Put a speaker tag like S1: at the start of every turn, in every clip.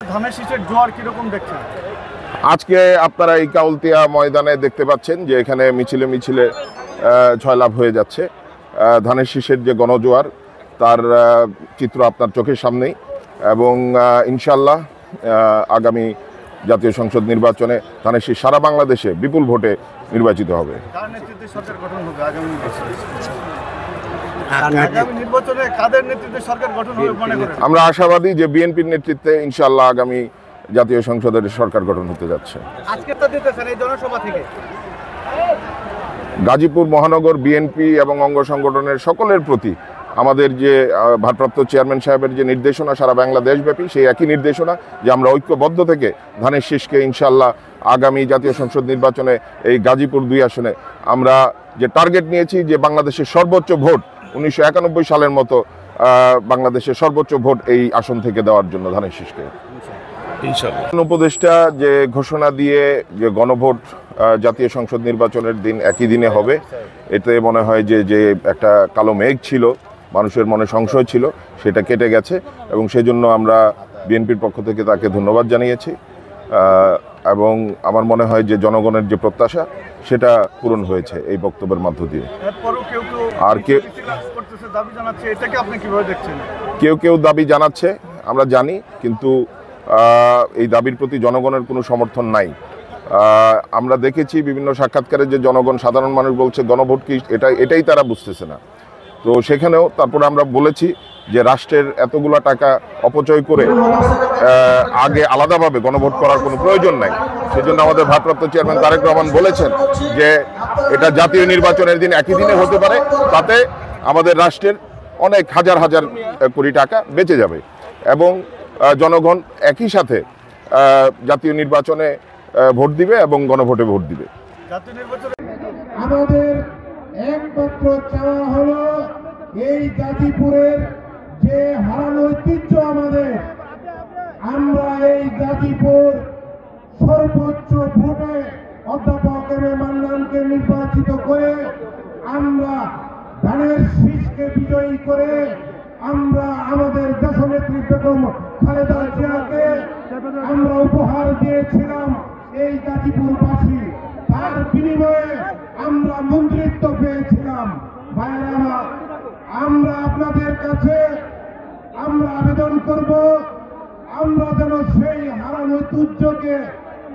S1: ধানের শীষের জোয়ার কিরকম দেখছেন?
S2: আজকে আপনারা এই কাউলতিয়া ময়দানে দেখতে পাচ্ছেন যে এখানে মিছিলে মিছিলে জয়লাভ হয়ে যাচ্ছে। ধানের শীষের যে গণজোয়ার তার চিত্র আপনার চোখের সামনেই, এবং ইনশাল্লাহ আগামী জাতীয় সংসদ নির্বাচনে ধানের শীষ সারা বাংলাদেশে বিপুল ভোটে নির্বাচিত হবে।
S1: কার নেতৃত্বে সরকার গঠন হবে আগামী নির্বাচনে? কাদের নেতৃত্বে সরকার গঠন হবে মনে করেন?
S2: আমরা আশাবাদী যে বিএনপির নেতৃত্বে ইনশাল্লাহ আগামী জাতীয় সংসদের সরকার গঠন হতে যাচ্ছে।
S1: আজকে তো দিতেছেন এই জনসভা থেকে
S2: গাজীপুর মহানগর বিএনপি এবং অঙ্গ সংগঠনের সকলের প্রতি আমাদের যে ভারপ্রাপ্ত চেয়ারম্যান সাহেবের যে নির্দেশনা সারা বাংলাদেশব্যাপী, সেই একই নির্দেশনা যে আমরা ঐক্যবদ্ধ থেকে ধানের শীষকে ইনশাল্লাহ আগামী জাতীয় সংসদ নির্বাচনে এই গাজীপুর 2 আসনে আমরা যে টার্গেট নিয়েছি যে বাংলাদেশের সর্বোচ্চ ভোট 1991 সালের মতো বাংলাদেশের সর্বোচ্চ ভোট এই আসন থেকে দেওয়ার জন্য ধানের শীষকে উপদেষ্টা যে ঘোষণা দিয়ে যে গণভোট জাতীয় সংসদ নির্বাচনের দিন একই দিনে হবে, এতে মনে হয় যে একটা কালো মেঘ ছিল, মানুষের মনে সংশয় ছিল, সেটা কেটে গেছে, এবং সেই জন্য আমরা বিএনপির পক্ষ থেকে তাকে ধন্যবাদ জানিয়েছি। এবং আমার মনে হয় যে জনগণের যে প্রত্যাশা সেটা পূরণ হয়েছে এই বক্তব্যের মধ্য দিয়ে। আর কেউ কেউ দাবি জানাচ্ছে, আমরা জানি, কিন্তু এই দাবির প্রতি জনগণের কোনো সমর্থন নাই। আমরা দেখেছি বিভিন্ন সাক্ষাৎকারে যে জনগণ, সাধারণ মানুষ বলছে গণভোট কি, এটাই তারা বুঝতেছে না। তো সেখানেও তারপরে আমরা বলেছি যে রাষ্ট্রের এতগুলো টাকা অপচয় করে আগে আলাদাভাবে গণভোট করার কোনো প্রয়োজন নাই। সেজন্য আমাদের ভারপ্রাপ্ত চেয়ারম্যান তারেক রহমান বলেছেন যে এটা জাতীয় নির্বাচনের দিন একই দিনে হতে পারে, তাতে আমাদের রাষ্ট্রের অনেক হাজার হাজার কোটি টাকা বেঁচে যাবে, এবং জনগণ একই সাথে জাতীয় নির্বাচনে ভোট দিবে এবং গণভোটে ভোট দিবে।
S3: আমাদের একমাত্র চাওয়া হলো এই গাজীপুরের যে হারানো ঐতিহ্য আমাদের, আমরা এই গাজীপুর সর্বোচ্চ ভোটে অধ্যাপক এম এ মান্নানকে নির্বাচিত করে আমরা ধানের শীষকে বিজয়ী করে আমরা আমাদের দেশনেত্রী বেগম খালেদা জিয়াকে আমরা উপহার দিয়েছিলাম এই গাজীপুরবাসী। তার বিনিময়ে আমরা মন্ত্রিত্ব পেয়েছিলাম। ভাইয়েরা, আমরা আপনাদের কাছে আমরা আবেদন করব, আমরা যেন সেই হারানো ঐতিহ্যকে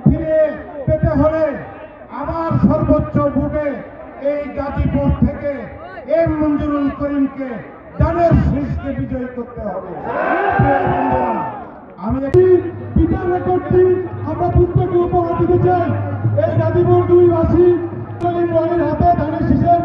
S3: ফিরে পেতে হলে আবার সর্বোচ্চ ভোটে এই গাজীপুর থেকে এম মঞ্জুরুল করিমকে ধানের শীষকে বিজয়ী করতে হবে। আমি বিদ্যালয় কর্তৃক আমরা পুস্তকে উপহার দিতে চাই এই গাজীপুর 2 বাসী হাতে ধানের শীষের